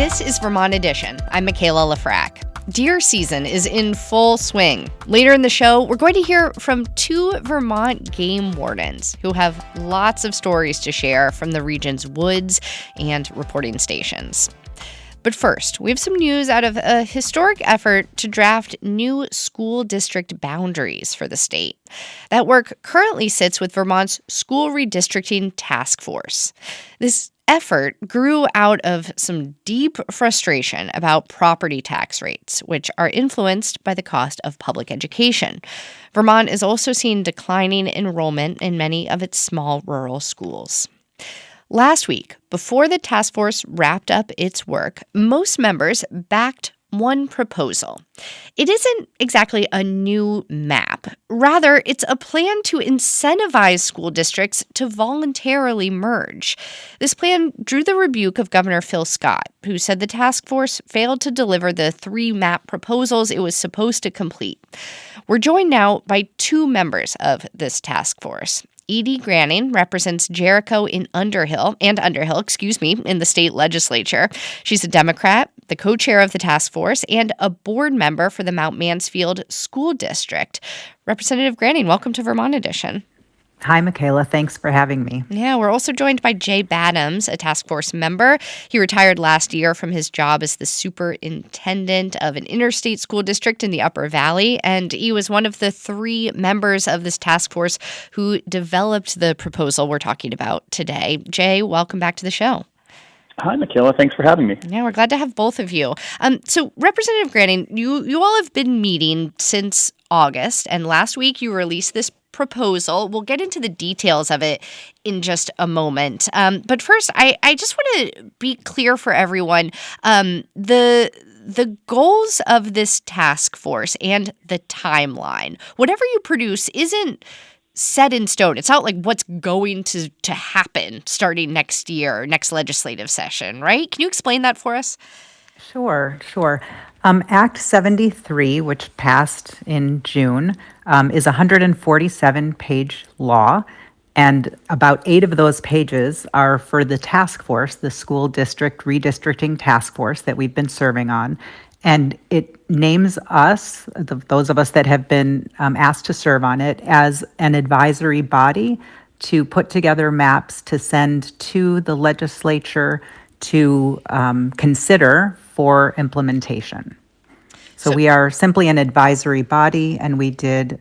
This is Vermont Edition. I'm Michaela Lafrac. Deer season is in full swing. Later in the show, we're going to hear from two Vermont game wardens who have lots of stories to share from the region's woods and reporting stations. But first, we have some news out of a historic effort to draft new school district boundaries for the state. That work currently sits with Vermont's School Redistricting Task Force. This effort grew out of some deep frustration about property tax rates, which are influenced by the cost of public education. Vermont is also seeing declining enrollment in many of its small rural schools. Last week, before the task force wrapped up its work, most members backed one proposal. It isn't exactly a new map. Rather, it's a plan to incentivize school districts to voluntarily merge. This plan drew the rebuke of Governor Phil Scott, who said the task force failed to deliver the 3 map proposals it was supposed to complete. We're joined now by 2 members of this task force. Edye Graning represents Jericho in Underhill, in the state legislature. She's a Democrat, the co-chair of the task force, and a board member for the Mount Mansfield School District. Representative Graning, welcome to Vermont Edition. Hi, Michaela. Thanks for having me. Yeah, we're also joined by Jay Badams, a task force member. He retired last year from his job as the superintendent of an interstate school district in the Upper Valley, and he was one of the 3 members of this task force who developed the proposal we're talking about today. Jay, welcome back to the show. Hi, Michaela. Thanks for having me. Yeah, we're glad to have both of you. So, Representative Graning, you all have been meeting since August, and last week you released this proposal. We'll get into the details of it in just a moment. But first, I just want to be clear for everyone. The goals of this task force and the timeline, whatever you produce, isn't set in stone. It's not like what's going to happen starting next year, next legislative session, right? Can you explain that for us? Sure. Act 73, which passed in June, is a 147-page law, and about 8 of those pages are for the task force, the School District Redistricting Task Force that we've been serving on. And it names us, those of us that have been asked to serve on it, as an advisory body to put together maps to send to the legislature to consider for implementation. So we are simply an advisory body, and we did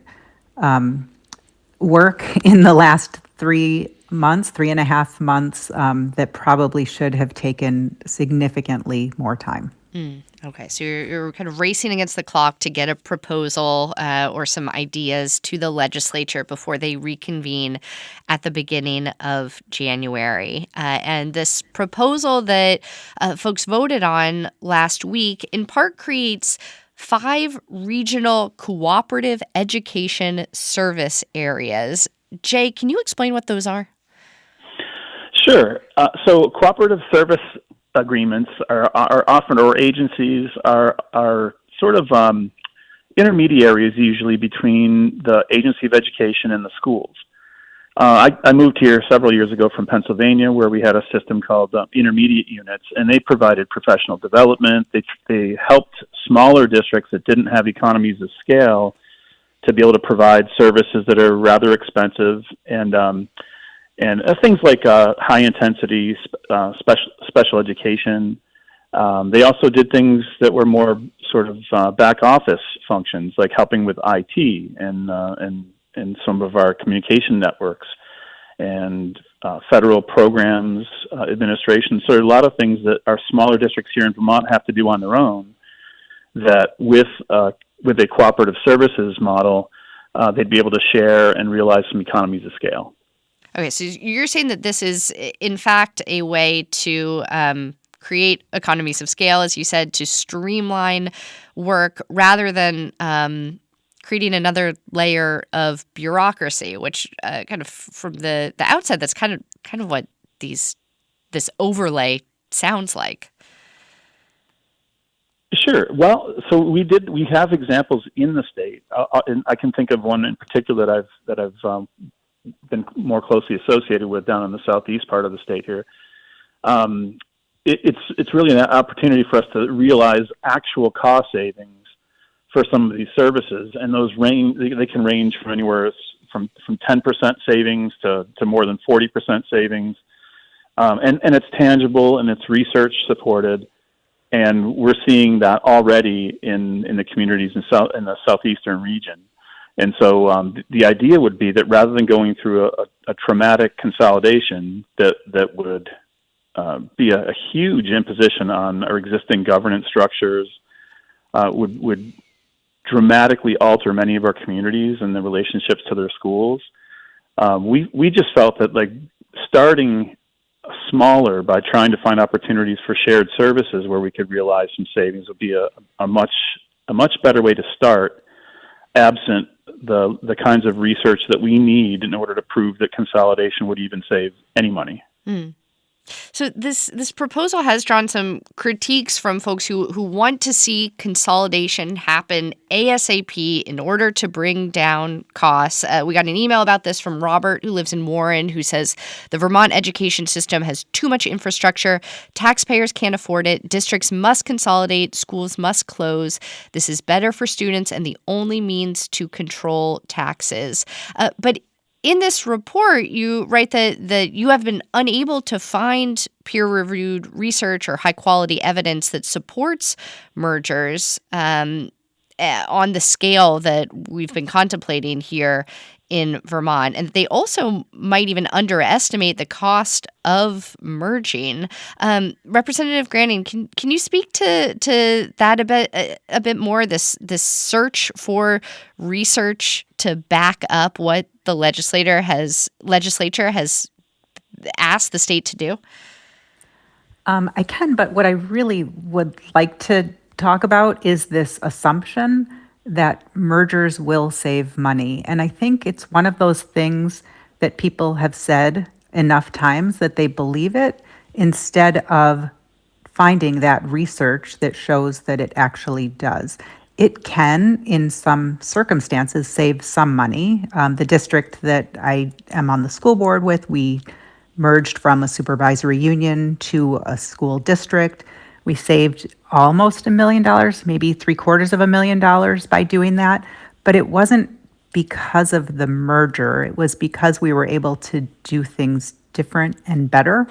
work in the last 3.5 months that probably should have taken significantly more time. Okay, so you're kind of racing against the clock to get a proposal or some ideas to the legislature before they reconvene at the beginning of January. And this proposal that folks voted on last week in part creates 5 regional cooperative education service areas. Jay, can you explain what those are? Sure. So cooperative service agreements are often, or agencies are sort of intermediaries usually between the agency of education and the schools. I moved here several years ago from Pennsylvania, where we had a system called intermediate units, and they provided professional development. They helped smaller districts that didn't have economies of scale to be able to provide services that are rather expensive and things like high intensity special education. They also did things that were more sort of back office functions, like helping with IT and some of our communication networks and federal programs, administration. So there are a lot of things that our smaller districts here in Vermont have to do on their own that with a cooperative services model, they'd be able to share and realize some economies of scale. Okay, so you're saying that this is, in fact, a way to create economies of scale, as you said, to streamline work rather than creating another layer of bureaucracy, which kind of from the outset, that's kind of what this overlay sounds like. Sure. Well, so we have examples in the state, and I can think of one in particular that I've been more closely associated with down in the southeast part of the state here. it's really an opportunity for us to realize actual cost savings for some of these services, and those they can range from anywhere from 10% savings to more than 40% savings, and it's tangible and it's research supported, and we're seeing that already in the communities in the southeastern region. And so the idea would be that rather than going through a traumatic consolidation that would be a huge imposition on our existing governance structures, would dramatically alter many of our communities and the relationships to their schools. We just felt that starting smaller by trying to find opportunities for shared services where we could realize some savings would be a much better way to start, absent the kinds of research that we need in order to prove that consolidation would even save any money. Mm. So this proposal has drawn some critiques from folks who want to see consolidation happen ASAP in order to bring down costs. We got an email about this from Robert, who lives in Warren, who says the Vermont education system has too much infrastructure. Taxpayers can't afford it. Districts must consolidate. Schools must close. This is better for students and the only means to control taxes. But in this report, you write that you have been unable to find peer-reviewed research or high-quality evidence that supports mergers on the scale that we've been contemplating here in Vermont. And they also might even underestimate the cost of merging. Representative Graning, can you speak to that a bit more, this search for research to back up what the legislature has asked the state to do? I can, but what I really would like to talk about is this assumption that mergers will save money. And I think it's one of those things that people have said enough times that they believe it, instead of finding that research that shows that it actually does. It can, in some circumstances, save some money. The district that I am on the school board with, we merged from a supervisory union to a school district. We saved almost $1 million, maybe $750,000 by doing that. But it wasn't because of the merger. It was because we were able to do things different and better.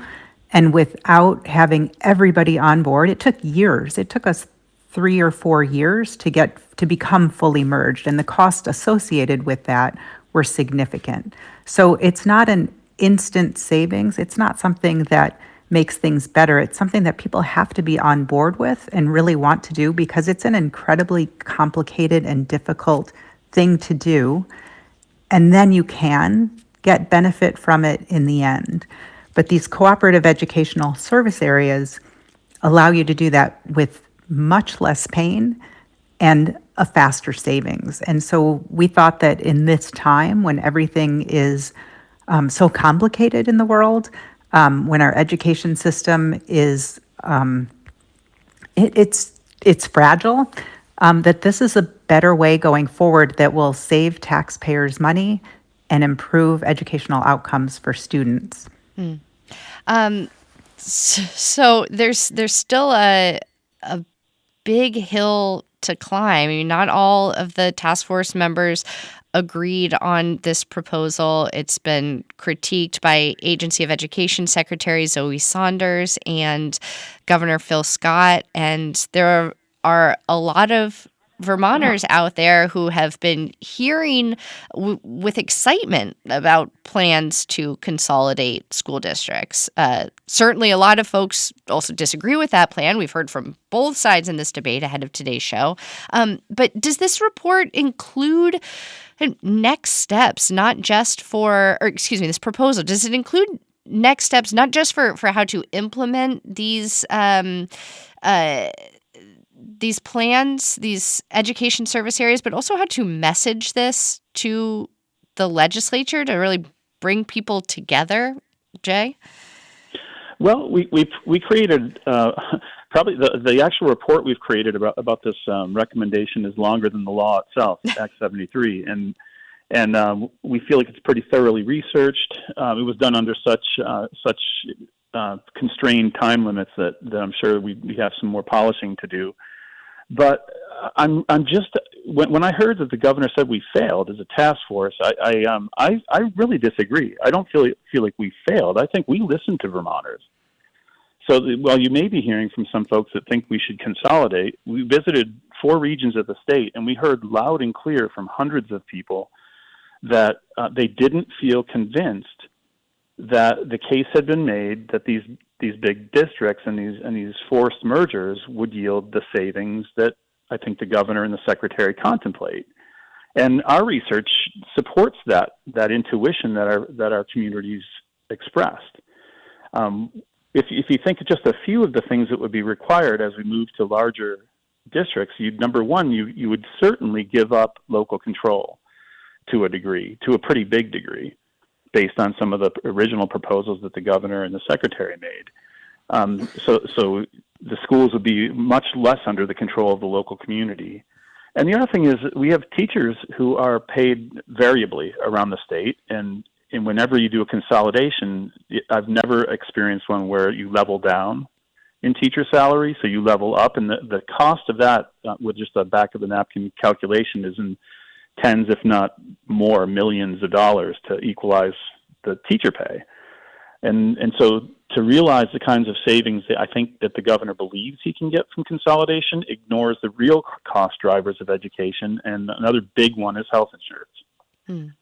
And without having everybody on board, it took years. It took us 3 or 4 years to become fully merged. And the costs associated with that were significant. So it's not an instant savings. It's not something that makes things better. It's something that people have to be on board with and really want to do, because it's an incredibly complicated and difficult thing to do. And then you can get benefit from it in the end. But these cooperative educational service areas allow you to do that with much less pain and a faster savings. And so we thought that in this time when everything is so complicated in the world, when our education system is it's fragile, that this is a better way going forward that will save taxpayers money and improve educational outcomes for students. So there's still a big hill to climb. I mean, not all of the task force members agreed on this proposal. It's been critiqued by Agency of Education Secretary Zoe Saunders and Governor Phil Scott. And there are a lot of Vermonters out there who have been hearing with excitement about plans to consolidate school districts. Certainly, a lot of folks also disagree with that plan. We've heard from both sides in this debate ahead of today's show. But does this report include next steps, not just this proposal, does it include next steps, not just for how to implement these plans, these education service areas, but also how to message this to the legislature to really bring people together, Jay? Well, we created probably the actual report we've created about this recommendation is longer than the law itself, Act 73, and we feel like it's pretty thoroughly researched. It was done under such constrained time limits that I'm sure we have some more polishing to do. But I'm just when I heard that the governor said we failed as a task force, I really disagree. I don't feel like we failed. I think we listened to Vermonters. So while you may be hearing from some folks that think we should consolidate, we visited 4 regions of the state, and we heard loud and clear from hundreds of people that they didn't feel convinced that the case had been made that these big districts and these forced mergers would yield the savings that I think the governor and the secretary contemplate. And our research supports that intuition that our communities expressed. If you think of just a few of the things that would be required as we move to larger districts, number one, you would certainly give up local control to a degree, to a pretty big degree, based on some of the original proposals that the governor and the secretary made. So the schools would be much less under the control of the local community. And the other thing is we have teachers who are paid variably around the state, and whenever you do a consolidation, I've never experienced one where you level down in teacher salary, so you level up, and the cost of that with just a back of the napkin calculation is in tens, if not more, millions of dollars to equalize the teacher pay. And so to realize the kinds of savings that I think that the governor believes he can get from consolidation ignores the real cost drivers of education, and another big one is health insurance.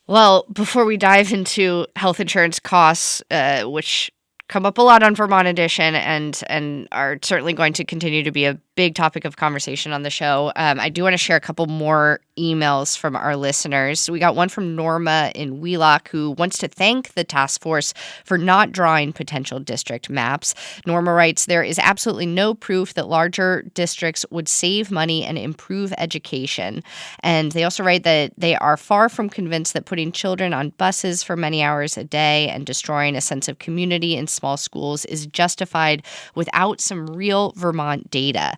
Well, before we dive into health insurance costs, which come up a lot on Vermont Edition and are certainly going to continue to be a big topic of conversation on the show, I do want to share a couple more emails from our listeners. We got one from Norma in Wheelock, who wants to thank the task force for not drawing potential district maps. Norma writes, there is absolutely no proof that larger districts would save money and improve education. And they also write that they are far from convinced that putting children on buses for many hours a day and destroying a sense of community in small schools is justified without some real Vermont data.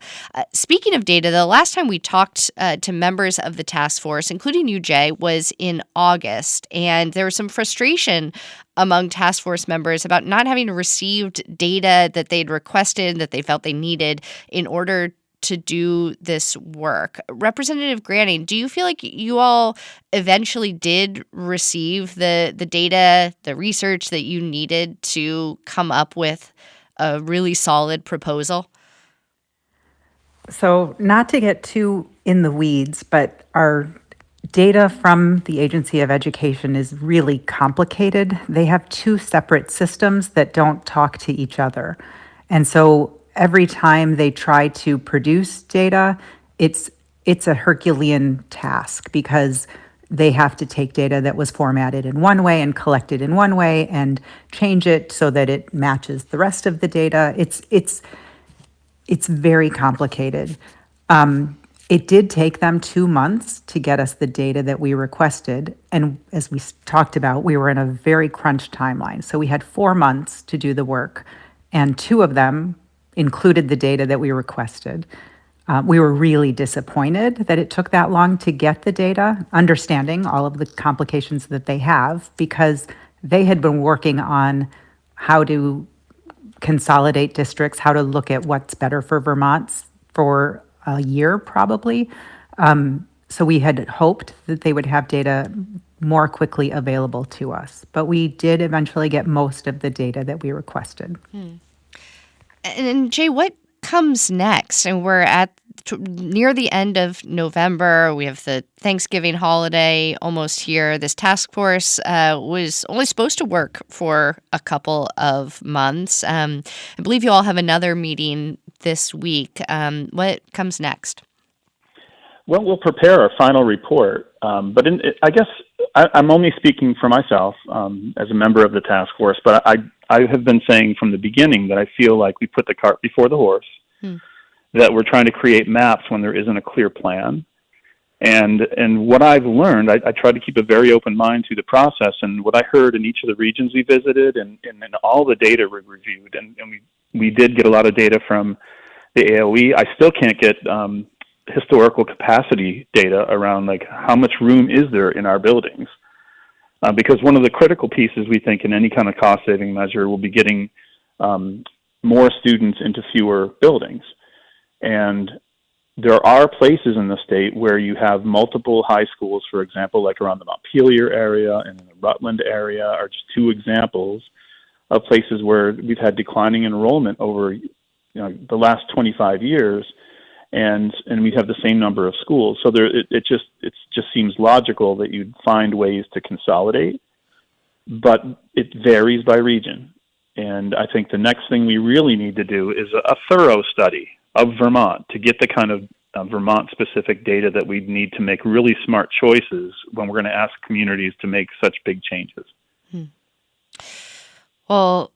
Speaking of data, the last time we talked to members of the task force, including you, Jay, was in August, and there was some frustration among task force members about not having received data that they'd requested, that they felt they needed in order to do this work. Representative Graning, do you feel like you all eventually did receive the data, the research that you needed to come up with a really solid proposal? So not to get too in the weeds, but our data from the Agency of Education is really complicated. They have 2 separate systems that don't talk to each other. And so every time they try to produce data, it's a Herculean task because they have to take data that was formatted in one way and collected in one way and change it so that it matches the rest of the data. It's very complicated. It did take them 2 months to get us the data that we requested. And as we talked about, we were in a very crunched timeline. So we had 4 months to do the work, and 2 of them included the data that we requested. We were really disappointed that it took that long to get the data, understanding all of the complications that they have, because they had been working on how to consolidate districts, how to look at what's better for Vermont for a year probably. So we had hoped that they would have data more quickly available to us, but we did eventually get most of the data that we requested. And Jay, what comes next? And we're at near the end of November. We have the Thanksgiving holiday almost here. This task force was only supposed to work for a couple of months. I believe you all have another meeting this week. What comes next? Well, we'll prepare our final report, but I guess I'm only speaking for myself as a member of the task force, but I have been saying from the beginning that I feel like we put the cart before the horse, that we're trying to create maps when there isn't a clear plan. And what I've learned, I tried to keep a very open mind through the process, and what I heard in each of the regions we visited and all the data we reviewed, and we did get a lot of data from the AOE. I still can't get historical capacity data around like how much room is there in our buildings. because one of the critical pieces we think in any kind of cost-saving measure will be getting more students into fewer buildings. And there are places in the state where you have multiple high schools, for example, like around the Montpelier area and in the Rutland area are just two examples of places where we've had declining enrollment over the last 25 years, and we have the same number of schools. So it just seems logical that you'd find ways to consolidate, but it varies by region. And I think the next thing we really need to do is a thorough study of Vermont to get the kind of Vermont-specific data that we need to make really smart choices when we're going to ask communities to make such big changes. Well,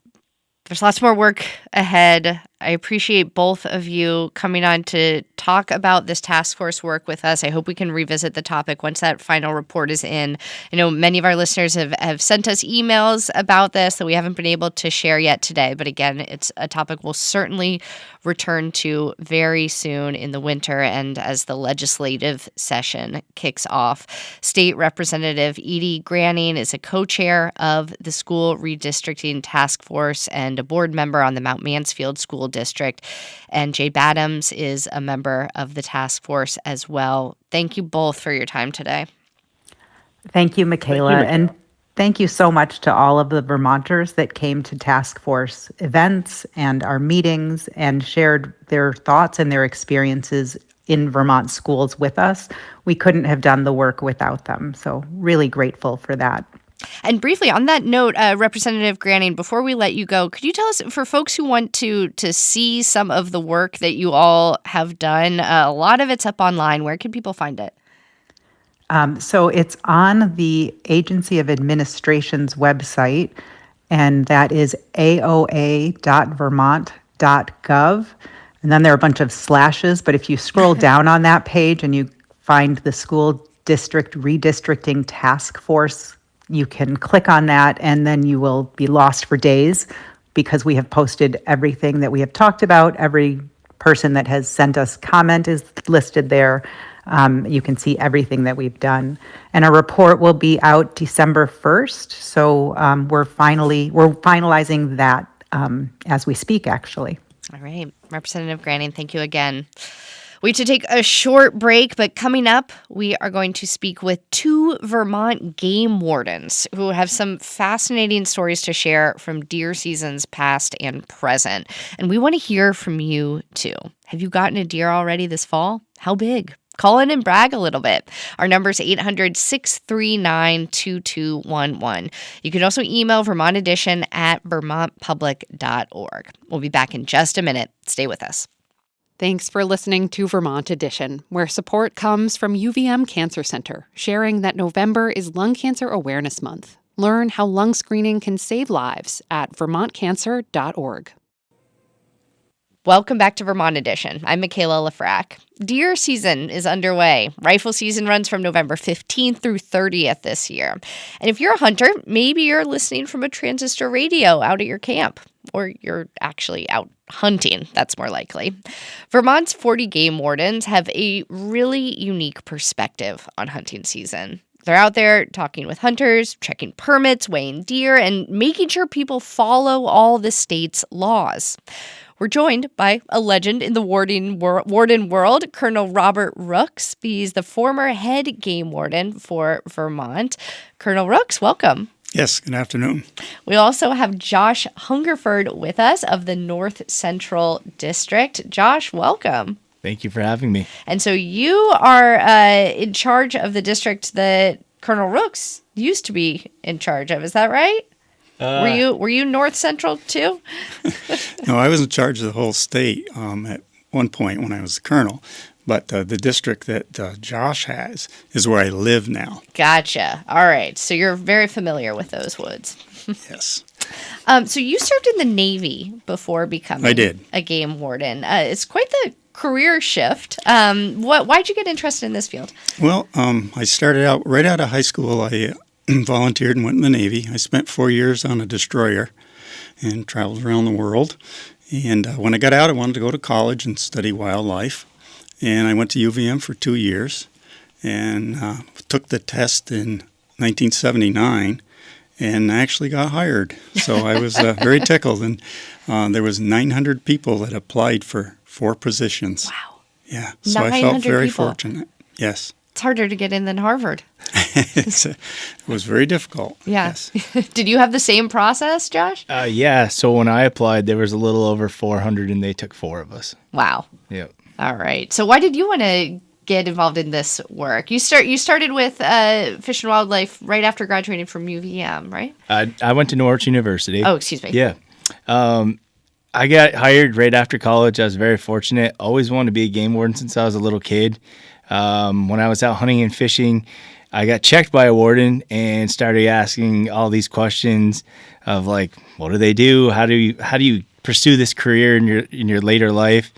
there's lots more work ahead. I appreciate both of you coming on to talk about this task force work with us. I hope we can revisit the topic once that final report is in. I know many of our listeners have sent us emails about this that we haven't been able to share yet today. But again, it's a topic we'll certainly return to very soon in the winter and as the legislative session kicks off. State Representative Edye Graning is a co-chair of the School Redistricting Task Force and a board member on the Mount Mansfield School District. And Jay Badams is a member of the task force as well. Thank you both for your time today. Thank you, Michaela. And thank you so much to all of the Vermonters that came to task force events and our meetings and shared their thoughts and their experiences in Vermont schools with us. We couldn't have done the work without them. So really grateful for that. And briefly, on that note, Representative Graning, before we let you go, could you tell us, for folks who want to see some of the work that you all have done, a lot of it's up online. Where can people find it? So it's on the Agency of Administration's website, and that is aoa.vermont.gov. And then there are a bunch of slashes, but if you scroll down on that page and you find the School District Redistricting Task Force, you can click on that, and then you will be lost for days because we have posted everything that we have talked about. Every person that has sent us comment is listed there. You can see everything that we've done. And our report will be out December 1st. So we're finalizing that as we speak, actually. All right. Representative Graning, thank you again. We have to take a short break, but coming up, we are going to speak with two Vermont game wardens who have some fascinating stories to share from deer seasons past and present. And we want to hear from you, too. Have you gotten a deer already this fall? How big? Call in and brag a little bit. Our number is 800-639-2211. You can also email Vermont Edition at vermontpublic.org. We'll be back in just a minute. Stay with us. Thanks for listening to Vermont Edition, where support comes from UVM Cancer Center, sharing that November is Lung Cancer Awareness Month. Learn how lung screening can save lives at vermontcancer.org. Welcome back to Vermont Edition. I'm Michaela Lafrac. Deer season is underway. Rifle season runs from November 15th through 30th this year. And if you're a hunter, maybe you're listening from a transistor radio out at your camp, or you're actually out hunting. That's more likely. Vermont's 40 game wardens have a really unique perspective on hunting season. They're out there talking with hunters, checking permits, weighing deer, and making sure people follow all the state's laws. We're joined by a legend in the warden world, Colonel Robert Rooks. He's the former head game warden for Vermont. Colonel Rooks, welcome. Yes, good afternoon. We also have Josh Hungerford with us of the North Central District. Josh, welcome. Thank you for having me. And so you are in charge of the district that Colonel Rooks used to be in charge of. Is that right? Were you North Central too? No, I was in charge of the whole state at one point when I was a colonel. But the district that Josh has is where I live now. Gotcha. All right. So you're very familiar with those woods. Yes. So you served in the Navy before becoming a game warden. It's quite the career shift. Why'd you get interested in this field? Well, I started out right out of high school. I volunteered and went in the Navy. I spent 4 years on a destroyer and traveled around the world. And when I got out, I wanted to go to college and study wildlife. And I went to UVM for 2 years and took the test in 1979 and actually got hired. So I was very tickled. And there was 900 people that applied for 4 positions. Wow. Yeah. So I felt very fortunate. Yes. It's harder to get in than Harvard. It was very difficult. Yeah. Yes. Did you have the same process, Josh? Yeah. So when I applied, there was a little over 400, and they took 4 of us. Wow. Yep. All right. So why did you want to get involved in this work? You started with Fish and Wildlife right after graduating from UVM, right? I went to Norwich University. Oh, excuse me. Yeah. I got hired right after college. I was very fortunate. Always wanted to be a game warden since I was a little kid. When I was out hunting and fishing, I got checked by a warden and started asking all these questions of like, what do they do? How do you pursue this career in your later life?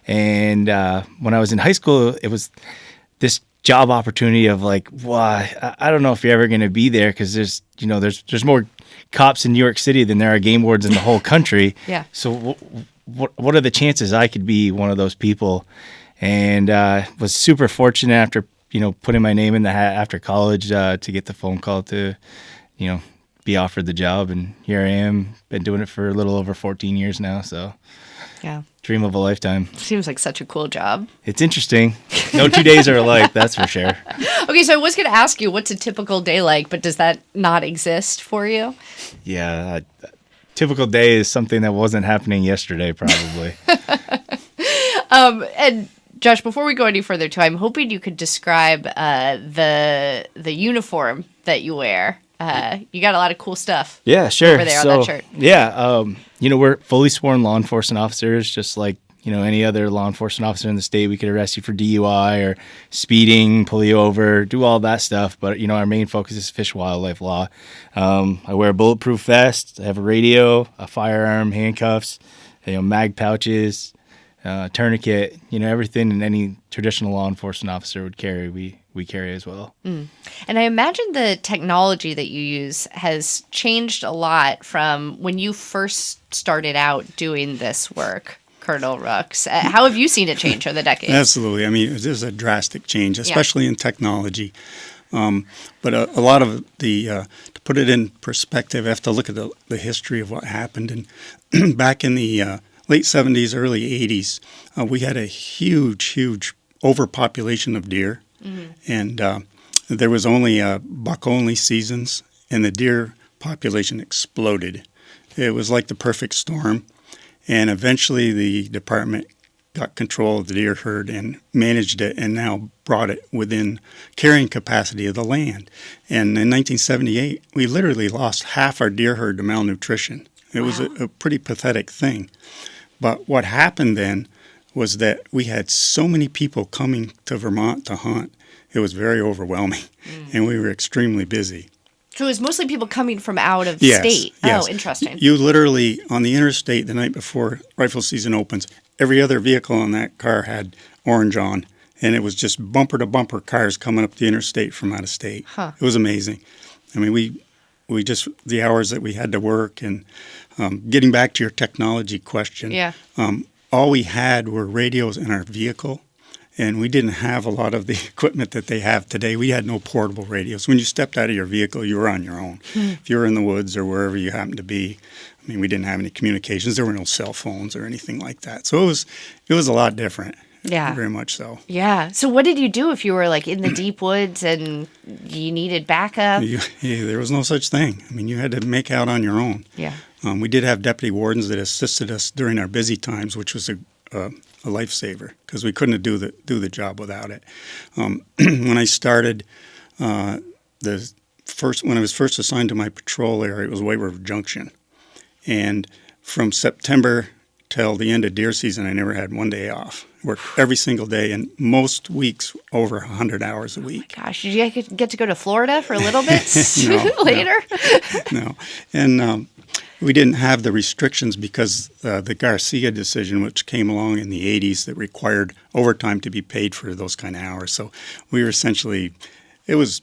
And when I was in high school, it was this job opportunity of like, well, I don't know if you're ever going to be there because there's more cops in New York City than there are game wardens in the whole country. Yeah. So what are the chances I could be one of those people? And was super fortunate after putting my name in the hat after college to get the phone call to be offered the job, and here I am. Been doing it for a little over 14 years now. So. Yeah. Dream of a lifetime. Seems like such a cool job. It's interesting. No 2 days are alike, that's for sure. Okay, so I was going to ask you, what's a typical day like, but does that not exist for you? Yeah, typical day is something that wasn't happening yesterday, probably. And Josh, before we go any further, too, I'm hoping you could describe the uniform that you wear. You got a lot of cool stuff. Yeah, sure. Over there on that shirt. Yeah, we're fully sworn law enforcement officers, just like any other law enforcement officer in the state. We could arrest you for DUI or speeding, pull you over, do all that stuff. But our main focus is fish and wildlife law. I wear a bulletproof vest. I have a radio, a firearm, handcuffs, mag pouches, tourniquet. Everything in any traditional law enforcement officer would carry. We carry as well. Mm. And I imagine the technology that you use has changed a lot from when you first started out doing this work, Colonel Rooks. How have you seen it change over the decades? Absolutely. I mean, there's a drastic change, especially in technology. But a lot of to put it in perspective, I have to look at the history of what happened. And back in the late 70s, early 80s, we had a huge overpopulation of deer. Mm-hmm. And there was only buck-only seasons, and the deer population exploded. It was like the perfect storm. And eventually the department got control of the deer herd and managed it and now brought it within carrying capacity of the land. And in 1978, we literally lost half our deer herd to malnutrition. It was a pretty pathetic thing. But what happened then was that we had so many people coming to Vermont to hunt. It was very overwhelming, and we were extremely busy. So it was mostly people coming from out of state. Yes. Oh, interesting. You literally, on the interstate the night before rifle season opens, every other vehicle on that car had orange on, and it was just bumper-to-bumper cars coming up the interstate from out of state. Huh. It was amazing. I mean, we just, the hours that we had to work, and getting back to your technology question, all we had were radios in our vehicle, and we didn't have a lot of the equipment that they have today. We had no portable radios. When you stepped out of your vehicle, you were on your own. If you were in the woods or wherever you happened to be, I mean, we didn't have any communications. There were no cell phones or anything like that. So it was a lot different. Yeah. Very much so. Yeah. So what did you do if you were like in the deep woods and you needed backup? There was no such thing. I mean, you had to make out on your own. Yeah. We did have deputy wardens that assisted us during our busy times, which was a lifesaver because we couldn't do the job without it. When I started, when I was first assigned to my patrol area, it was White River Junction, and from September till the end of deer season, I never had one day off. Worked every single day, and most weeks over 100 hours a week. Oh my gosh, did you get to go to Florida for a little bit later? No. And we didn't have the restrictions because the Garcia decision, which came along in the 80s, that required overtime to be paid for those kind of hours. So we were essentially, it was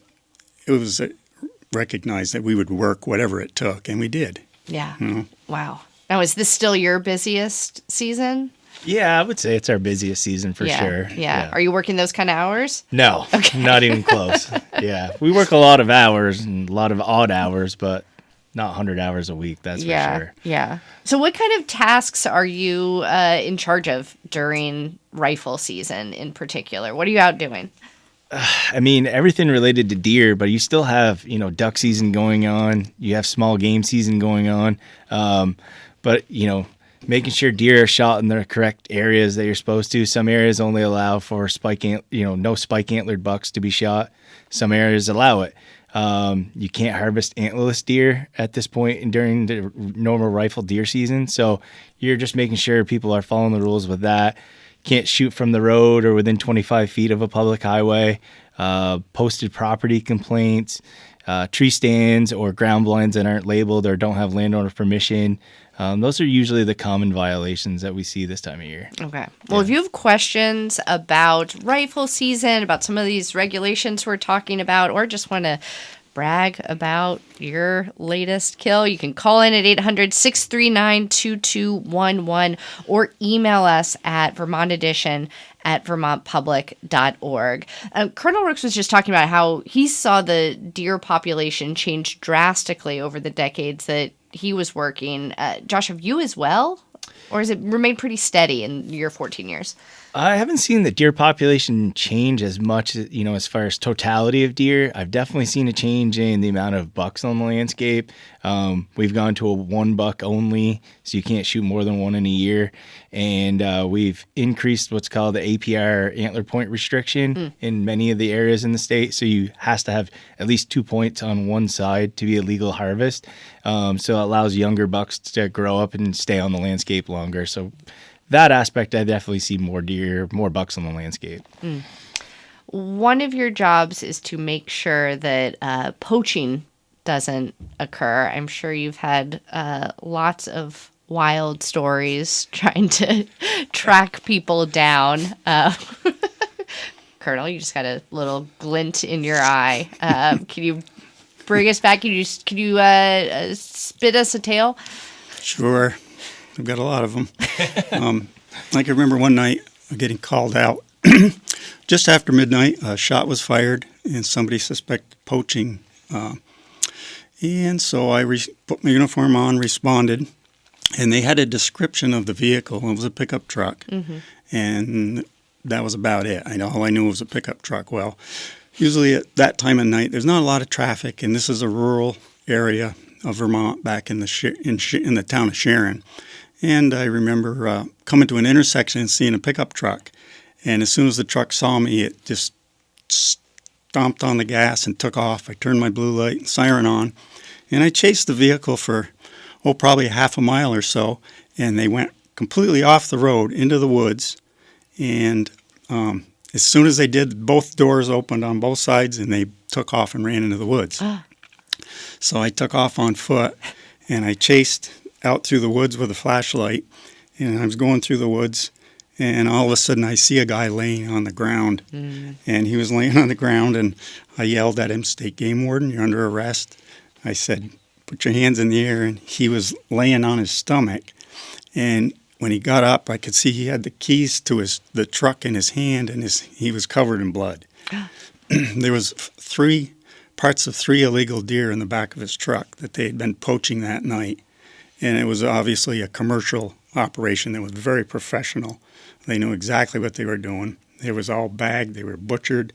recognized that we would work whatever it took, and we did. Yeah. Wow. Now, is this still your busiest season? Yeah, I would say it's our busiest season for yeah, sure. Yeah. Are you working those kind of hours? No, not even close. Yeah. We work a lot of hours and a lot of odd hours, but not 100 hours a week, that's for sure. Yeah. So what kind of tasks are you in charge of during rifle season in particular? What are you out doing? I mean, everything related to deer, but you still have, duck season going on. You have small game season going on. But, making sure deer are shot in the correct areas that you're supposed to. Some areas only allow for no spike antlered bucks to be shot. Some areas allow it. You can't harvest antlerless deer at this point during the normal rifle deer season. So you're just making sure people are following the rules with that. Can't shoot from the road or within 25 feet of a public highway. Posted property complaints, tree stands or ground blinds that aren't labeled or don't have landowner permission. Those are usually the common violations that we see this time of year. Okay. Well, if you have questions about rifle season, about some of these regulations we're talking about, or just want to brag about your latest kill, you can call in at 800-639-2211 or email us at vermontedition@vermontpublic.org. Colonel Rooks was just talking about how he saw the deer population change drastically over the decades that he was working. Josh, have you as well? Or has it remained pretty steady in your 14 years? I haven't seen the deer population change as much, as far as totality of deer. I've definitely seen a change in the amount of bucks on the landscape. We've gone to a 1 buck only, so you can't shoot more than one in a year. And we've increased what's called the APR antler point restriction in many of the areas in the state. So you has to have at least 2 points on one side to be a legal harvest. So it allows younger bucks to grow up and stay on the landscape longer. So that aspect, I definitely see more deer, more bucks on the landscape. One of your jobs is to make sure that poaching doesn't occur. I'm sure you've had lots of wild stories trying to track people down. Colonel, you just got a little glint in your eye. Can you bring us back? Can you spit us a tale? Sure. I've got a lot of them. I can remember one night getting called out. Just after midnight, a shot was fired, and somebody suspected poaching. And so I put my uniform on, responded, and they had a description of the vehicle. It was a pickup truck, and that was about it. All I knew was a pickup truck. Well, usually at that time of night, there's not a lot of traffic, and this is a rural area of Vermont back in the town of Sharon. And I remember coming to an intersection and seeing a pickup truck. And as soon as the truck saw me, it just stomped on the gas and took off. I turned my blue light and siren on. And I chased the vehicle for, probably half a mile or so. And they went completely off the road into the woods. And as soon as they did, both doors opened on both sides and they took off and ran into the woods. So I took off on foot and I chased out through the woods with a flashlight, and I was going through the woods, and all of a sudden I see a guy laying on the ground, and he was laying on the ground, and I yelled at him, "State Game Warden, you're under arrest." I said, "Put your hands in the air," and he was laying on his stomach, and when he got up, I could see he had the keys to the truck in his hand, and he was covered in blood. There was 3 parts of 3 illegal deer in the back of his truck that they had been poaching that night. And it was obviously a commercial operation that was very professional. They knew exactly what they were doing. It was all bagged. They were butchered,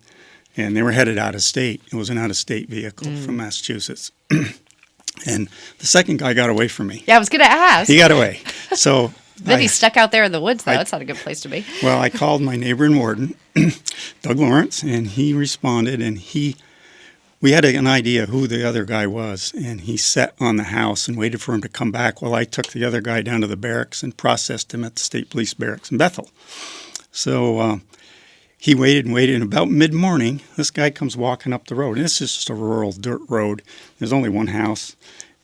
and they were headed out of state. It was an out-of-state vehicle from Massachusetts. And the second guy got away from me. Yeah, I was going to ask. He got away. So then he's stuck out there in the woods, though. That's not a good place to be. Well, I called my neighboring warden, Doug Lawrence, and he responded, and we had an idea who the other guy was, and he sat on the house and waited for him to come back while I took the other guy down to the barracks and processed him at the State Police Barracks in Bethel. So he waited and waited, and about mid-morning, this guy comes walking up the road. And this is just a rural dirt road. There's only one house,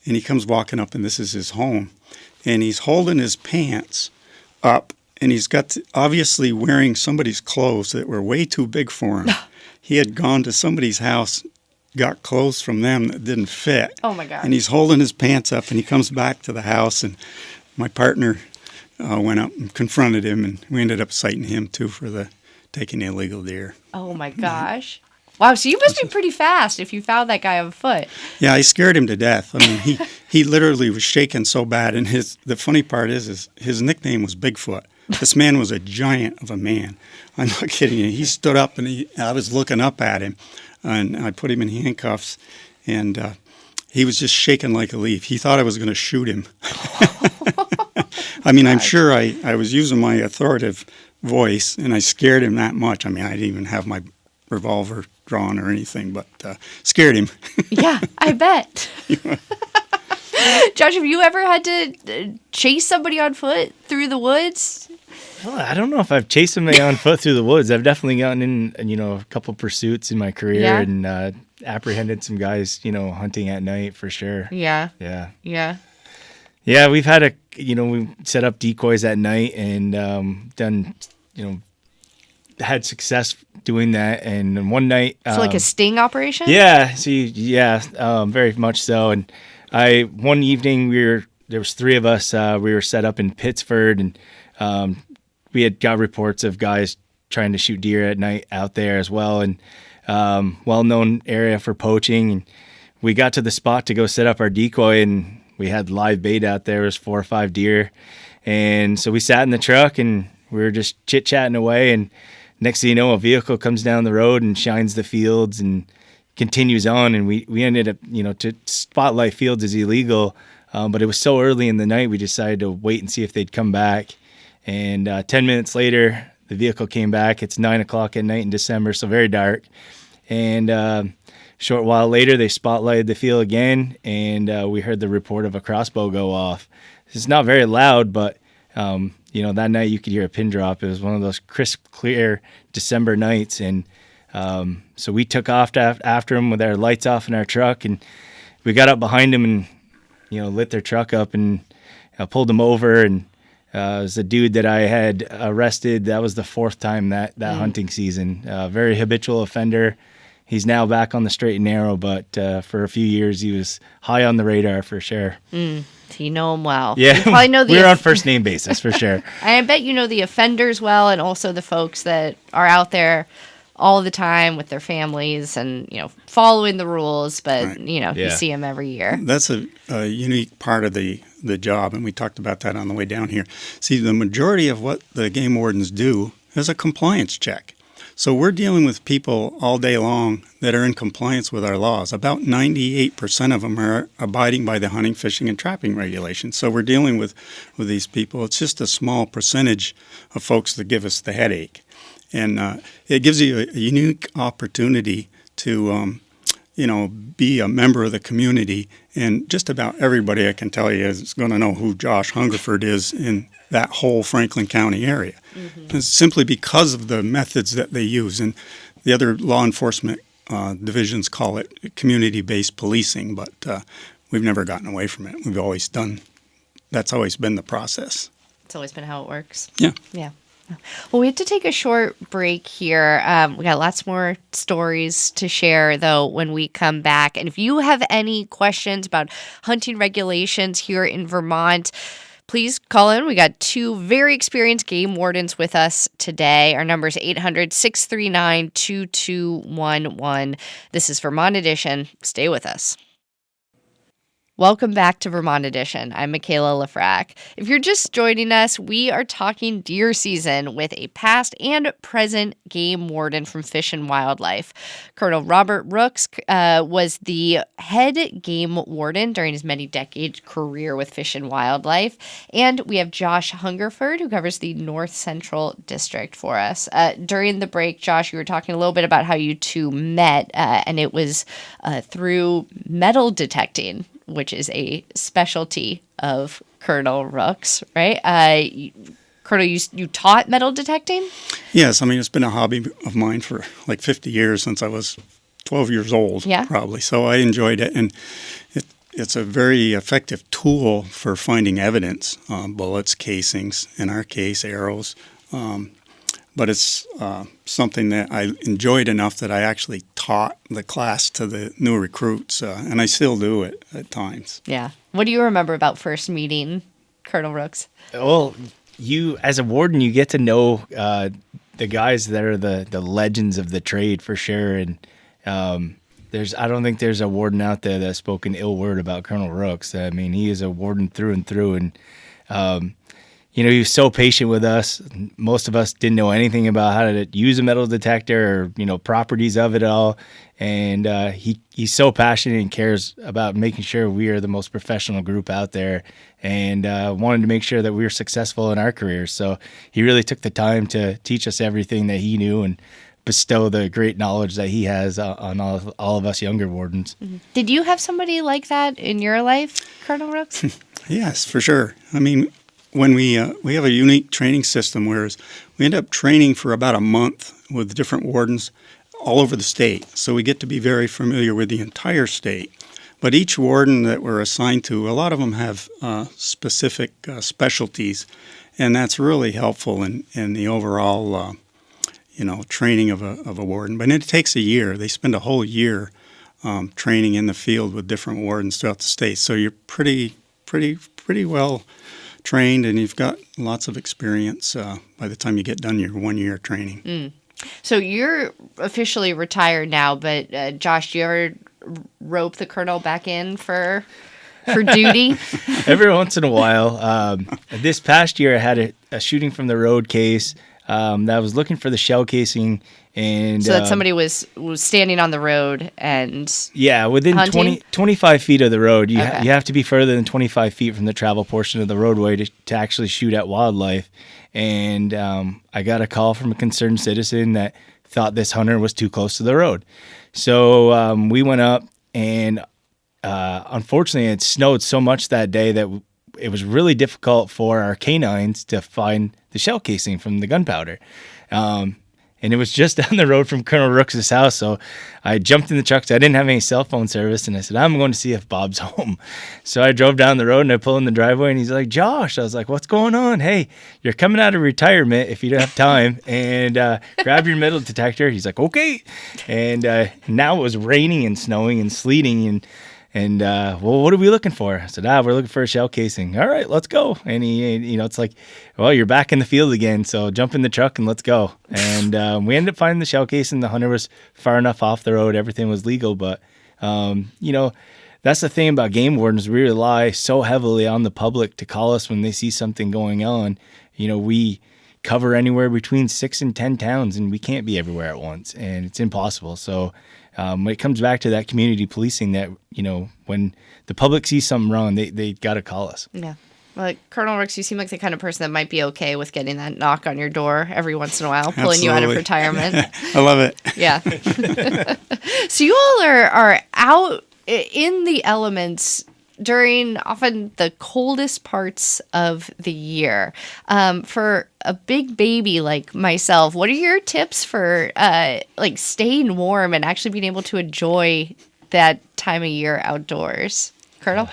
and he comes walking up, and this is his home. And he's holding his pants up, and he's obviously wearing somebody's clothes that were way too big for him. He had gone to somebody's house, got clothes from them that didn't fit. Oh, my God. And he's holding his pants up, and he comes back to the house, and my partner went up and confronted him, and we ended up citing him too for taking illegal deer. Oh my gosh. Wow, so you must be pretty fast if you found that guy on foot. Yeah, I scared him to death. I mean, he literally was shaking so bad, and the funny part is his nickname was Bigfoot. This man was a giant of a man. I'm not kidding you. He stood up, and I was looking up at him, and I put him in handcuffs, and he was just shaking like a leaf. He thought I was going to shoot him. I mean, I'm sure I was using my authoritative voice, and I scared him that much. I mean, I didn't even have my revolver drawn or anything, but scared him. Yeah, I bet. Josh, have you ever had to chase somebody on foot through the woods? Well, I don't know if I've chased somebody on foot through the woods. I've definitely gotten in, a couple pursuits in my career and apprehended some guys, hunting at night for sure. Yeah. Yeah. Yeah. Yeah, we've had we set up decoys at night and done, had success doing that. And one night, So like a sting operation? Yeah, very much so. And one evening there was three of us. We were set up in Pittsford, and we had got reports of guys trying to shoot deer at night out there as well, and well-known area for poaching. And we got to the spot to go set up our decoy, and we had live bait out there. It was 4 or 5 deer, and so we sat in the truck and we were just chit-chatting away. And next thing you know, a vehicle comes down the road and shines the fields and continues on. And we ended up, to spotlight fields is illegal, but it was so early in the night we decided to wait and see if they'd come back. And 10 minutes later, the vehicle came back. It's 9 o'clock at night in December, so very dark. And a short while later, they spotlighted the field again, and we heard the report of a crossbow go off. It's not very loud, but that night you could hear a pin drop. It was one of those crisp, clear December nights, and so we took off after them with our lights off in our truck, and we got up behind them and lit their truck up and pulled them over. And it was a dude that I had arrested. That was the 4th time that hunting season. Very habitual offender. He's now back on the straight and narrow, but for a few years he was high on the radar for sure. So you know him well. Yeah, you probably know we're on first name basis for sure. I bet you know the offenders well, and also the folks that are out there all the time with their families and following the rules, but Right. You see them every year. That's a unique part of the job, and we talked about that on the way down here. See, the majority of what the game wardens do is a compliance check. So we're dealing with people all day long that are in compliance with our laws. About 98% of them are abiding by the hunting, fishing, and trapping regulations. So we're dealing with these people. It's just a small percentage of folks that give us the headache. And it gives you a unique opportunity to, be a member of the community. And just about everybody, I can tell you, is going to know who Josh Hungerford is in that whole Franklin County area. Mm-hmm. It's simply because of the methods that they use. And the other law enforcement divisions call it community-based policing, but we've never gotten away from it. That's always been the process. It's always been how it works. Yeah. Yeah. Well, we have to take a short break here. We got lots more stories to share, though, when we come back. And if you have any questions about hunting regulations here in Vermont, please call in. We got 2 very experienced game wardens with us today. Our number is 800-639-2211. This is Vermont Edition. Stay with us. Welcome back to Vermont Edition. I'm Michaela Lafrac. If you're just joining us, we are talking deer season with a past and present game warden from Fish and Wildlife. Colonel Robert Rooks was the head game warden during his many-decade career with Fish and Wildlife. And we have Josh Hungerford, who covers the North Central District for us. During the break, Josh, you were talking a little bit about how you two met, and it was through metal detecting, which is a specialty of Colonel Rooks, right? Colonel, you taught metal detecting? Yes, I mean, it's been a hobby of mine for like 50 years, since I was 12 years old, probably. So I enjoyed it, and it's a very effective tool for finding evidence, bullets, casings, in our case, arrows. But it's something that I enjoyed enough that I actually taught the class to the new recruits, and I still do it at times. Yeah. What do you remember about first meeting Colonel Rooks? Well, you, as a warden, you get to know the guys that are the legends of the trade for sure. And I don't think there's a warden out there that's spoken ill word about Colonel Rooks. I mean, he is a warden through and through. And, he was so patient with us. Most of us didn't know anything about how to use a metal detector or, properties of it all. And he's so passionate and cares about making sure we are the most professional group out there, and wanted to make sure that we were successful in our careers. So he really took the time to teach us everything that he knew and bestow the great knowledge that he has on all of us younger wardens. Mm-hmm. Did you have somebody like that in your life, Colonel Rooks? Yes, for sure. I mean, when we have a unique training system, whereas we end up training for about a month with different wardens all over the state. So we get to be very familiar with the entire state. But each warden that we're assigned to, a lot of them have specific specialties, and that's really helpful in the overall, training of a warden. But it takes a year. They spend a whole year training in the field with different wardens throughout the state. So you're pretty well trained, and you've got lots of experience by the time you get done your 1 year training. Mm. So you're officially retired now, but Josh, do you ever rope the colonel back in for duty? Every once in a while. This past year, I had a shooting from the road case that I was looking for the shell casing. And so that somebody was standing on the road and within hunting? 25 feet of the road. You Okay. you have to be further than 25 feet from the travel portion of the roadway to actually shoot at wildlife. And I got a call from a concerned citizen that thought this hunter was too close to the road. So we went up, and unfortunately it snowed so much that day that it was really difficult for our canines to find the shell casing from the gunpowder. And it was just down the road from Colonel Rooks' house. So I jumped in the truck. I didn't have any cell phone service. And I said, I'm going to see if Bob's home. So I drove down the road and I pull in the driveway, and he's like, Josh. I was like, what's going on? Hey, you're coming out of retirement if you don't have time, and grab your metal detector. He's like, okay. And now it was raining and snowing and sleeting. And well, what are we looking for? I said, we're looking for a shell casing. All right, let's go. And he, it's like, well, you're back in the field again, so jump in the truck and let's go. And we ended up finding the shell casing. The hunter was far enough off the road. Everything was legal. But, that's the thing about game wardens. We rely so heavily on the public to call us when they see something going on. We cover anywhere between 6 and 10 towns, and we can't be everywhere at once, and it's impossible. So when it comes back to that community policing, that when the public sees something wrong, they got to call us. Yeah. Well, Colonel Rooks, you seem like the kind of person that might be okay with getting that knock on your door every once in a while, pulling you out of retirement. I love it. Yeah. So you all are out in the elements during often the coldest parts of the year. For a big baby like myself, what are your tips for staying warm and actually being able to enjoy that time of year outdoors? Colonel?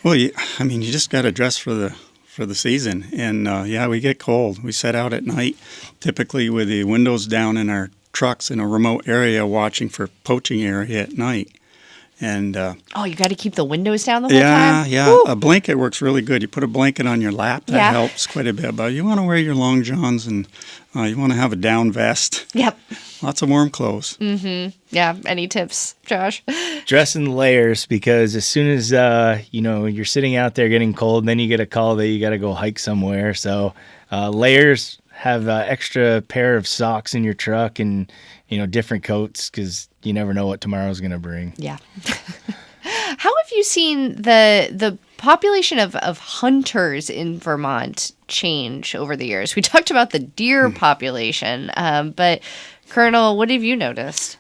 Well, you just got to dress for the season. And we get cold. We set out at night, typically with the windows down in our trucks in a remote area, watching for poaching area at night. And you got to keep the windows down the whole time? Yeah. Woo! A blanket works really good. You put a blanket on your lap. That helps quite a bit. But you want to wear your long johns, and you want to have a down vest. Yep. Lots of warm clothes. Mm-hmm. Yeah. Any tips, Josh? Dress in layers, because as soon as you're sitting out there getting cold, then you get a call that you got to go hike somewhere. So layers. Have an extra pair of socks in your truck, and different coats, because you never know what tomorrow's going to bring. Yeah. How have you seen the population of hunters in Vermont change over the years? We talked about the deer population, but Colonel, what have you noticed?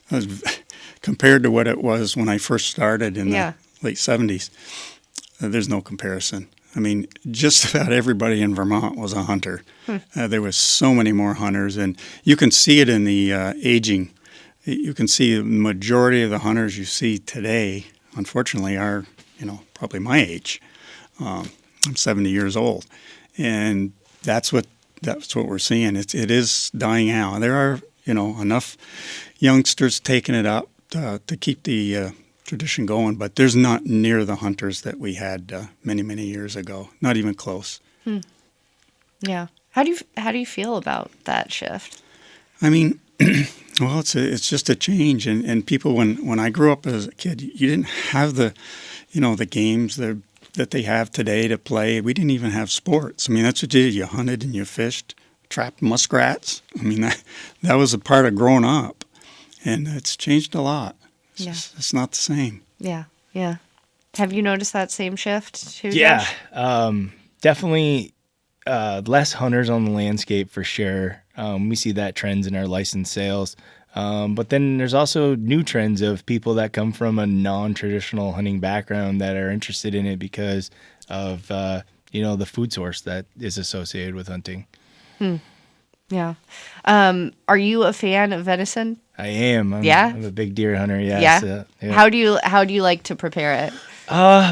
Compared to what it was when I first started in the late 70s, there's no comparison. I mean, just about everybody in Vermont was a hunter. There was so many more hunters, and you can see it in the aging. You can see the majority of the hunters you see today, unfortunately, are probably my age. I'm 70 years old, and that's what we're seeing. It is dying out. There are enough youngsters taking it up to keep the tradition going, but there's not near the hunters that we had many years ago. Not even close. Yeah. How do you feel about that shift? I mean, well, it's just a change, and people when I grew up as a kid, you didn't have the games that they have today to play. We didn't even have sports. I mean, that's what you did. You hunted and you fished, trapped muskrats. I mean, that was a part of growing up, and it's changed a lot. It's not the same. Yeah. Yeah. Have you noticed that same shift too, Yeah, Josh? definitely less hunters on the landscape for sure. We see that trends in our licensed sales. But then there's also new trends of people that come from a non-traditional hunting background that are interested in it because of the food source that is associated with hunting. Yeah. Are you a fan of venison? I am. I'm a big deer hunter. Yes. Yeah. Yeah. How do you like to prepare it?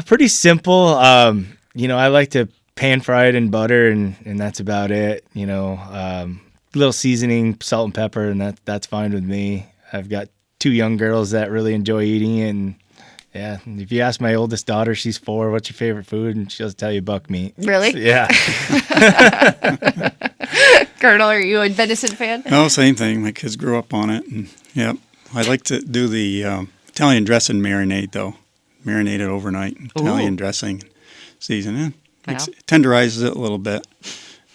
Pretty simple. I like to pan fry it in butter and that's about it. Little seasoning, salt and pepper, and that's fine with me. I've got 2 young girls that really enjoy eating it, and yeah, if you ask my oldest daughter, she's 4, what's your favorite food, and she'll tell you buck meat. Really? So, yeah. Colonel, are you a venison fan? No, same thing. My kids grew up on it, and yeah, I like to do the Italian dressing marinade though. Marinate it overnight, Italian dressing, season it. Wow. It tenderizes it a little bit.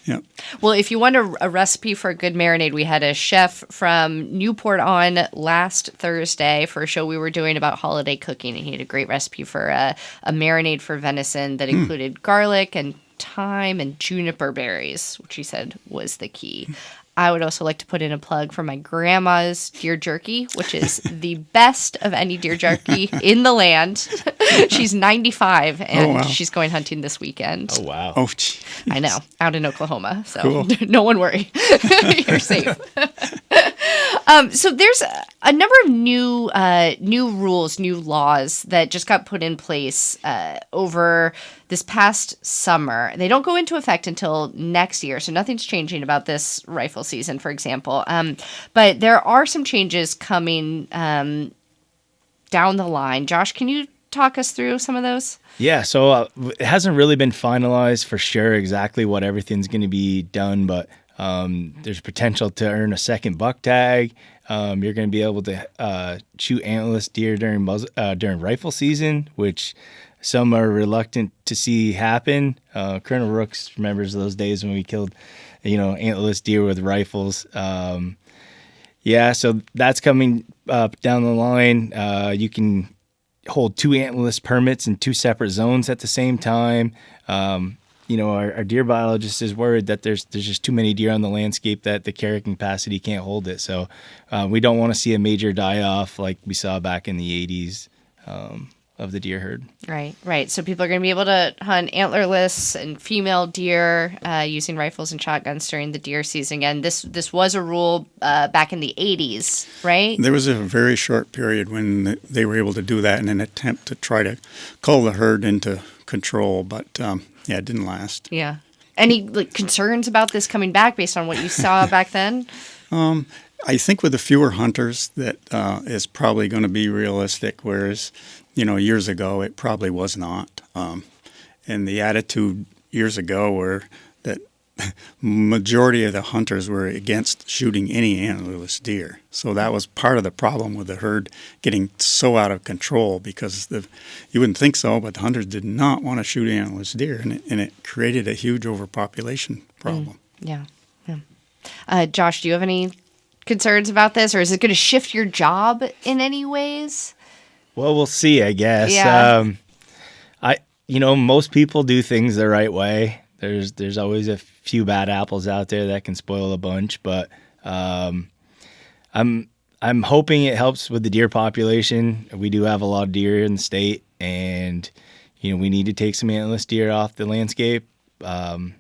Yeah. Well, if you want a recipe for a good marinade, we had a chef from Newport on last Thursday for a show we were doing about holiday cooking, and he had a great recipe for a marinade for venison that included garlic and thyme and juniper berries, which he said was the key. I would also like to put in a plug for my grandma's deer jerky, which is the best of any deer jerky in the land. She's 95, and she's going hunting this weekend. Oh, wow. Oh, geez. I know, out in Oklahoma. So Cool. No one worry. You're safe. So there's a number of new rules, new laws that just got put in place over this past summer. They don't go into effect until next year, so nothing's changing about this rifle season, for example. But there are some changes coming down the line. Josh, can you talk us through some of those? Yeah, so it hasn't really been finalized for sure exactly what everything's going to be done, but there's potential to earn a second buck tag. You're going to be able to shoot antlerless deer during rifle season, which some are reluctant to see happen. Colonel Rooks remembers those days when we killed, antlerless deer with rifles. So that's coming up down the line. You can hold 2 antlerless permits in 2 separate zones at the same time. Our deer biologist is worried that there's just too many deer on the landscape that the carrying capacity can't hold it. So we don't want to see a major die-off like we saw back in the 80s of the deer herd. Right. So people are going to be able to hunt antlerless and female deer using rifles and shotguns during the deer season. Again, this was a rule back in the 80s, right? There was a very short period when they were able to do that in an attempt to try to cull the herd into control, but it didn't last. Yeah. Any concerns about this coming back based on what you saw back then? I think with the fewer hunters that is probably going to be realistic, whereas, years ago it probably was not. And the attitude years ago were that majority of the hunters were against shooting any antlerless deer. So that was part of the problem with the herd getting so out of control, because you wouldn't think so, but the hunters did not want to shoot antlerless deer, and it created a huge overpopulation problem. Yeah. Josh, do you have any concerns about this, or is it going to shift your job in any ways? Well, we'll see, I guess. Yeah. Most people do things the right way. There's always a few bad apples out there that can spoil a bunch, but I'm hoping it helps with the deer population. We do have a lot of deer in the state, and we need to take some antlerless deer off the landscape. We'll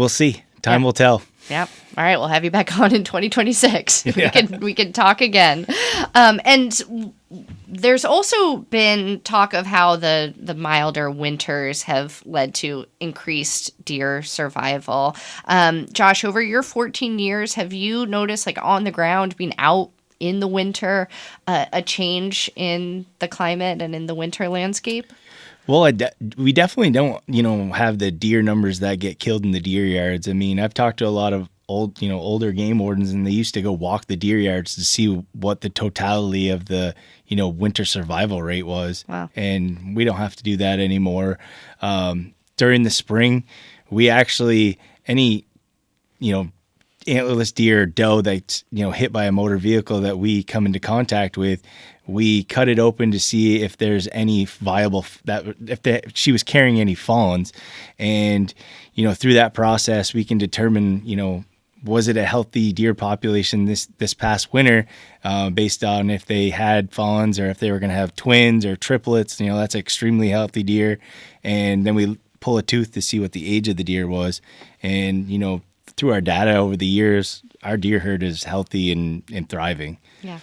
see. Time will tell. Yep. All right. We'll have you back on in 2026. Yeah. We can talk again. And there's also been talk of how the milder winters have led to increased deer survival. Josh, over your 14 years, have you noticed, on the ground, being out in the winter, a change in the climate and in the winter landscape? Well, we definitely don't, have the deer numbers that get killed in the deer yards. I mean, I've talked to a lot of older game wardens, and they used to go walk the deer yards to see what the totality of the, winter survival rate was. Wow. And we don't have to do that anymore. During the spring, we actually, any, antlerless deer or doe that's, hit by a motor vehicle that we come into contact with, we cut it open to see if there's any viable, she was carrying any fawns. And, through that process, we can determine, was it a healthy deer population this past winter, based on if they had fawns or if they were going to have twins or triplets. That's an extremely healthy deer. And then we pull a tooth to see what the age of the deer was. And, through our data over the years, our deer herd is healthy and thriving. Yeah.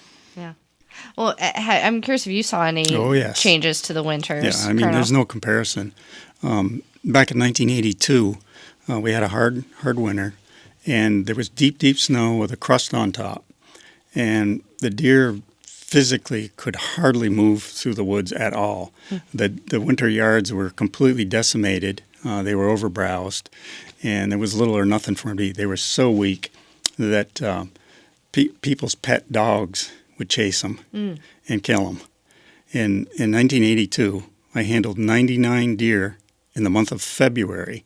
Well, I'm curious if you saw any changes to the winters. Yeah, I mean, Colonel. There's no comparison. Back in 1982, we had a hard winter, and there was deep snow with a crust on top. And the deer physically could hardly move through the woods at all. The winter yards were completely decimated. They were overbrowsed, and there was little or nothing for them to eat. They were so weak that people's pet dogs would chase them and kill them. In 1982, I handled 99 deer in the month of February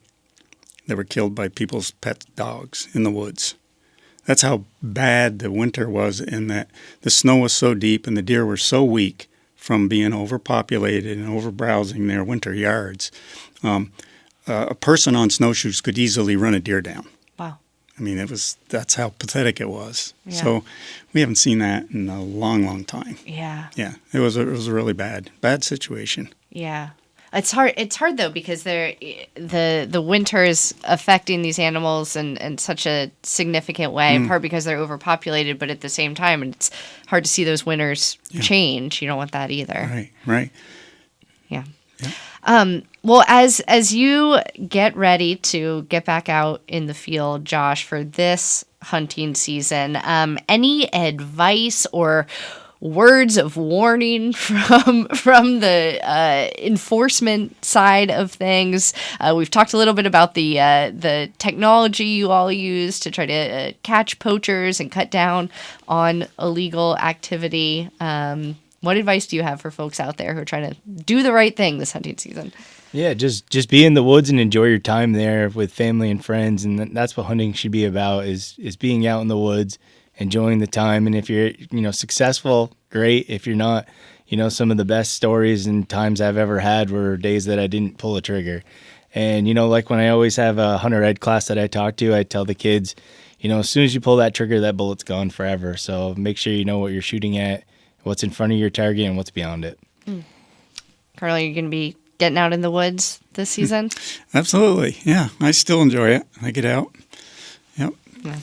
that were killed by people's pet dogs in the woods. That's how bad the winter was, in that the snow was so deep and the deer were so weak from being overpopulated and overbrowsing their winter yards. A person on snowshoes could easily run a deer down. Wow. I mean, that's how pathetic it was. Yeah. So we haven't seen that in a long time. Yeah. Yeah, it was a really bad situation. Yeah. It's hard though, because the winter is affecting these animals in such a significant way, in part because they're overpopulated, but at the same time, it's hard to see those winters change. You don't want that either. Right. Yeah. Well, as you get ready to get back out in the field, Josh, for this hunting season, any advice or words of warning from the enforcement side of things? We've talked a little bit about the technology you all use to try to catch poachers and cut down on illegal activity. What advice do you have for folks out there who are trying to do the right thing this hunting season? Yeah, just be in the woods and enjoy your time there with family and friends, and that's what hunting should be about, is being out in the woods, enjoying the time. And if you're successful, great. If you're not, some of the best stories and times I've ever had were days that I didn't pull a trigger. And like when I always have a hunter ed class that I talk to, I tell the kids, as soon as you pull that trigger, that bullet's gone forever. So make sure you know what you're shooting at, what's in front of your target, and what's beyond it. Colonel, you're going to be getting out in the woods this season? Absolutely. Yeah, I still enjoy it. I get out. Yep. Yeah.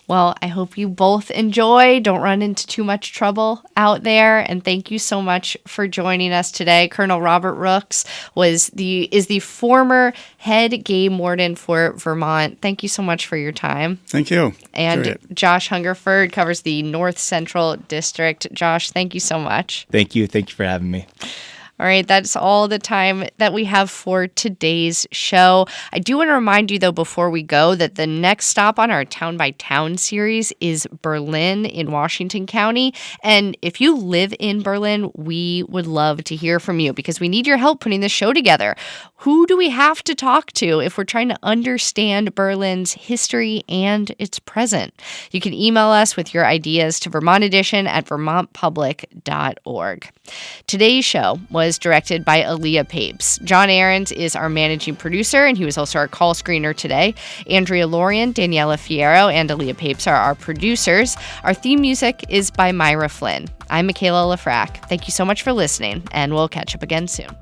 Well, I hope you both enjoy. Don't run into too much trouble out there. And thank you so much for joining us today. Colonel Robert Rooks is the former head game warden for Vermont. Thank you so much for your time. Thank you. And Josh Hungerford covers the North Central District. Josh, thank you so much. Thank you. Thank you for having me. All right, that's all the time that we have for today's show. I do want to remind you, though, before we go, that the next stop on our Town by Town series is Berlin in Washington County. And if you live in Berlin, we would love to hear from you, because we need your help putting this show together. Who do we have to talk to if we're trying to understand Berlin's history and its present? You can email us with your ideas to Vermont Edition at vermontpublic.org. Today's show was directed by Aaliyah Papes. John Ahrens is our managing producer, and he was also our call screener today. Andrea Lorian, Daniela Fierro, and Aaliyah Papes are our producers. Our theme music is by Myra Flynn. I'm Michaela Lafrac. Thank you so much for listening, and we'll catch up again soon.